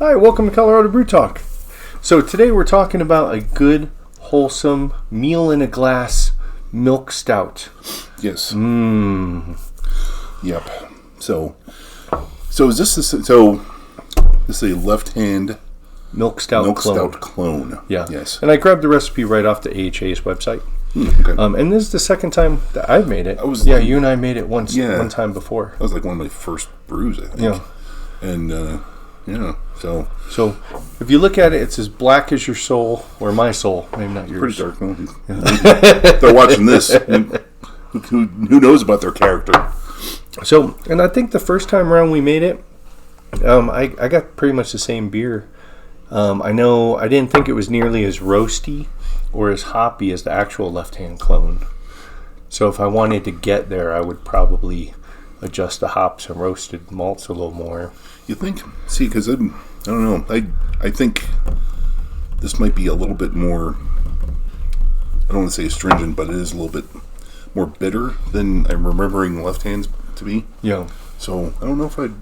Hi, welcome to Colorado Brew Talk. So today we're talking about a good, wholesome, meal in a glass milk stout. Yes. Yep. So is this a Left Hand Milk Stout clone? Yeah. Yes. And I grabbed the recipe right off the AHA's website. Okay. And this is the second time that I've made it. You and I made it one time before. That was like one of my first brews, I think. Yeah. And so if you look at it, it's as black as your soul, or my soul, maybe not yours. Pretty dark. They're watching this. Who knows about their character? So, and I think the first time around we made it, I got pretty much the same beer. I know I didn't think it was nearly as roasty or as hoppy as the actual Left Hand clone. So if I wanted to get there, I would probably adjust the hops and roasted malts a little more. You think? See, because I don't know. I think this might be a little bit more, I don't want to say astringent, but it is a little bit more bitter than I'm remembering Left Hands to be. Yeah. So I don't know if I'd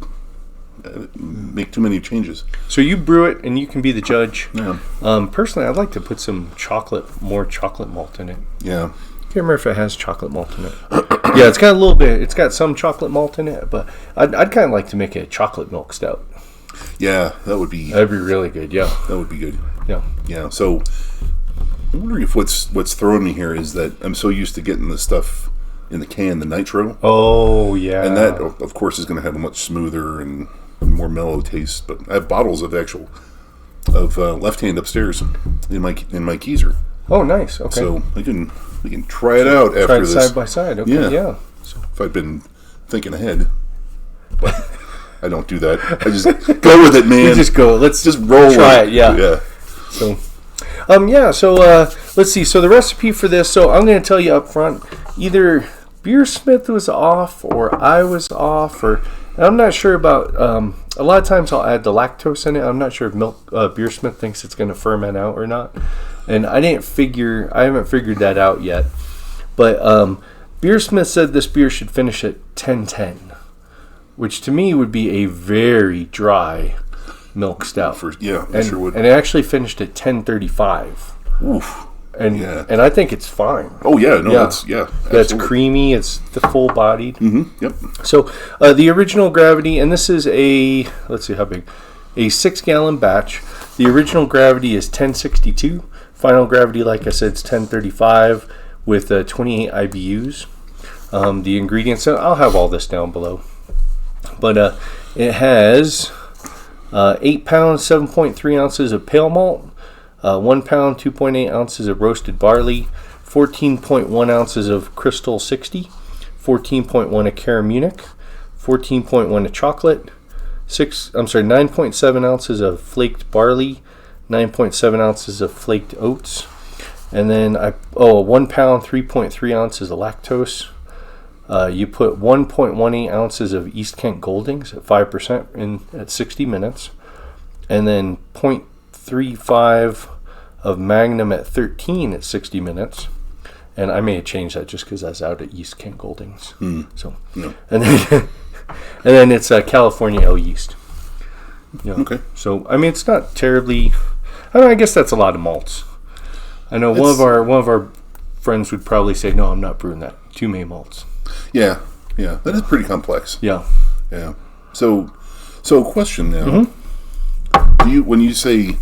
make too many changes. So you brew it, and you can be the judge. Yeah. Personally, I'd like to put more chocolate malt in it. Yeah. I can't remember if it has chocolate malt in it. Yeah, it's got a little bit. It's got some chocolate malt in it, but I'd kind of like to make a chocolate milk stout. Yeah, that'd be really good. Yeah, that would be good. Yeah. Yeah. So I'm wondering if what's throwing me here is that I'm so used to getting the stuff in the can, the nitro. Oh yeah. And that, of course, is going to have a much smoother and more mellow taste. But I have bottles of Left Hand upstairs in my keezer. Oh, nice. Okay. So we can try it out after this. Side by side. Okay. Yeah. So if I've been thinking ahead, but I don't do that. I just go with it, man. You just go. Let's just roll. Try it. Yeah. Yeah. So, So let's see. So the recipe for this. So I'm going to tell you up front. Either Beersmith was off, or I was off, or I'm not sure about. A lot of times I'll add the lactose in it. I'm not sure if Beersmith thinks it's going to ferment out or not. And I haven't figured that out yet. But Beersmith said this beer should finish at 10:10, which to me would be a very dry milk stout. Sure would. And it actually finished at 10:35. Oof. And I think it's fine. Oh yeah, no, that's creamy. It's the full bodied. Mm-hmm. Yep. So the original gravity, and this is let's see how big, a 6-gallon batch. The original gravity is 1062. Final gravity, like I said, is 1035 with 28 IBUs. The ingredients, I'll have all this down below. But it has 8 pounds, 7.3 ounces of pale malt, 1 pound, 2.8 ounces of roasted barley, 14.1 ounces of Crystal 60, 14.1 of Cara Munich, 14.1 of chocolate, 9.7 ounces of flaked barley, 9.7 ounces of flaked oats, and then 1 pound, 3.3 ounces of lactose. You put 1.18 ounces of East Kent Goldings at 5% at 60 minutes, and then 0.35 of Magnum at 13 at 60 minutes. And I may have changed that just because I was out at East Kent Goldings. So, no. And then it's California Ale yeast. Yeah. Okay. So I mean, it's not terribly. I guess that's a lot of malts. I know one of our friends would probably say, "No, I'm not brewing that. Too many malts." Yeah, that is pretty complex. Yeah. So question now: when you say,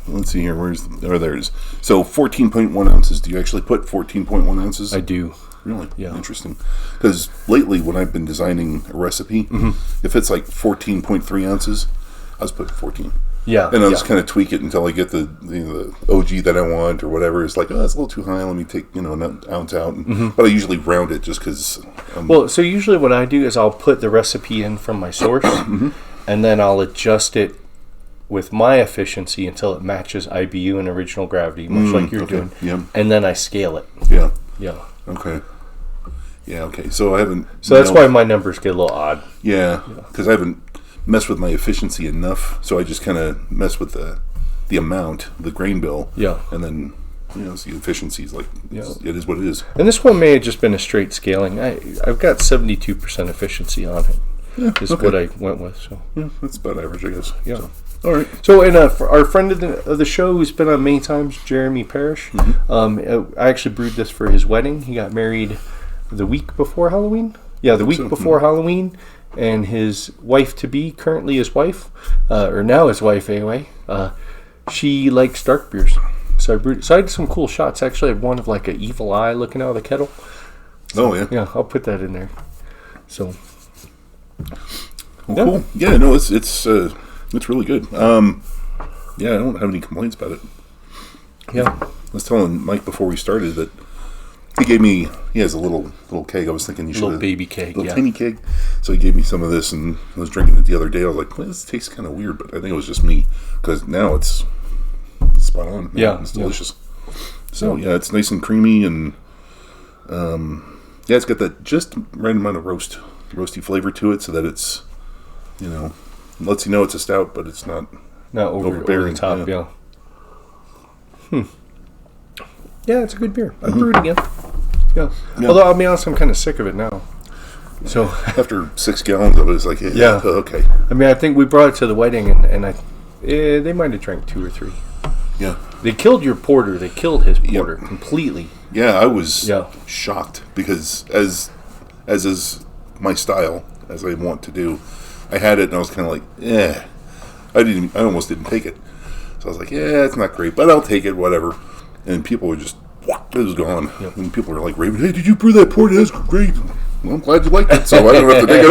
let's see here, there it is. So 14.1 ounces. Do you actually put 14.1 ounces? I do. Really? Yeah. Interesting. Because lately, when I've been designing a recipe, if it's like 14.3 ounces, I just put 14. Yeah. And I'll just kind of tweak it until I get the OG that I want or whatever. It's like, oh, that's a little too high. Let me take an ounce out. But I usually round it just because. So usually what I do is I'll put the recipe in from my source, and then I'll adjust it with my efficiency until it matches IBU and original gravity, much like you're doing. Yeah. And then I scale it. Yeah. Yeah. Okay. Yeah, okay. So I haven't... So that's why my numbers get a little odd. Yeah, because I haven't messed with my efficiency enough, so I just kind of mess with the amount, the grain bill. Yeah. And then, so the efficiency is like, it is what it is. And this one may have just been a straight scaling. I've got 72% efficiency on it. is what I went with. So Yeah, that's about average, I guess. yeah. So, all right. So, and our friend of the show who's been on many times, Jeremy Parrish, I actually brewed this for his wedding. He got married the week before Halloween. Yeah, the week before Halloween. And his wife-to-be, currently his wife, or now his wife anyway, she likes dark beers. So I had some cool shots. Actually, I had one of like an evil eye looking out of the kettle. So, yeah, I'll put that in there. So, well, cool. Yeah, no, it's really good. Yeah, I don't have any complaints about it. Yeah, I was telling Mike before we started that he has a little keg. I was thinking you should little baby keg, little tiny keg. So he gave me some of this, and I was drinking it the other day. I was like, well, this tastes kind of weird, but I think it was just me because now it's spot on. Yeah, it's delicious. So yeah, it's nice and creamy, and it's got that just right amount of roasty flavor to it, so that it's lets you know it's a stout, but it's not over the top. Yeah. Yeah, it's a good beer. I'd brew it again. Yeah. Although I'll be honest, I'm kind of sick of it now. So after 6 gallons of it, it's like, okay. I mean, I think we brought it to the wedding, and they might have drank 2 or 3. Yeah. They killed your porter. They killed his porter completely. Yeah, I was shocked because as is my style, as I want to do, I had it and I was kind of like, I almost didn't take it. So I was like, it's not great, but I'll take it, whatever. And people were just, it was gone. Yep. And people were like, Raven, hey, did you brew that porter? That's great. Well, I'm glad you liked it, so I don't have to take it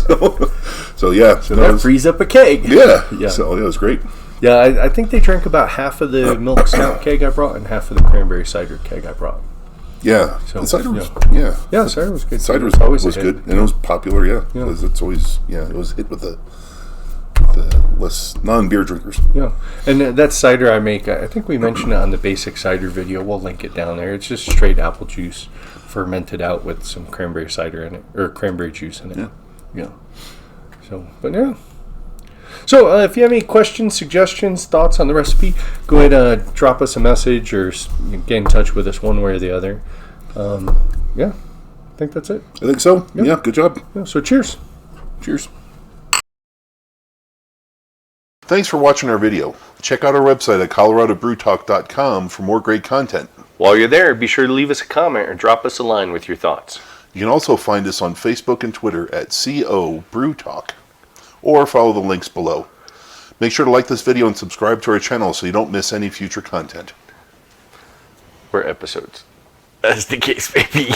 home. So that frees up a keg. Yeah. So it was great. Yeah, I think they drank about half of the milk stout keg I brought and half of the cranberry cider keg I brought. Yeah. So, the cider was, Yeah, cider was good. Cider was always good, and it was popular, because it's always, it was hit with the less non-beer drinkers. Yeah, and that cider I make, I think we mentioned it on the basic cider video. We'll link it down there. It's just straight apple juice fermented out with some cranberry cider in it, or cranberry juice in it. Yeah. So, So, if you have any questions, suggestions, thoughts on the recipe, go ahead and drop us a message or get in touch with us one way or the other. I think that's it. I think so. Yeah, good job. Yeah, so cheers. Cheers. Thanks for watching our video. Check out our website at coloradobrewtalk.com for more great content. While you're there, be sure to leave us a comment or drop us a line with your thoughts. You can also find us on Facebook and Twitter at CO Brew Talk, or follow the links below. Make sure to like this video and subscribe to our channel so you don't miss any future content. Or episodes, as the case may be.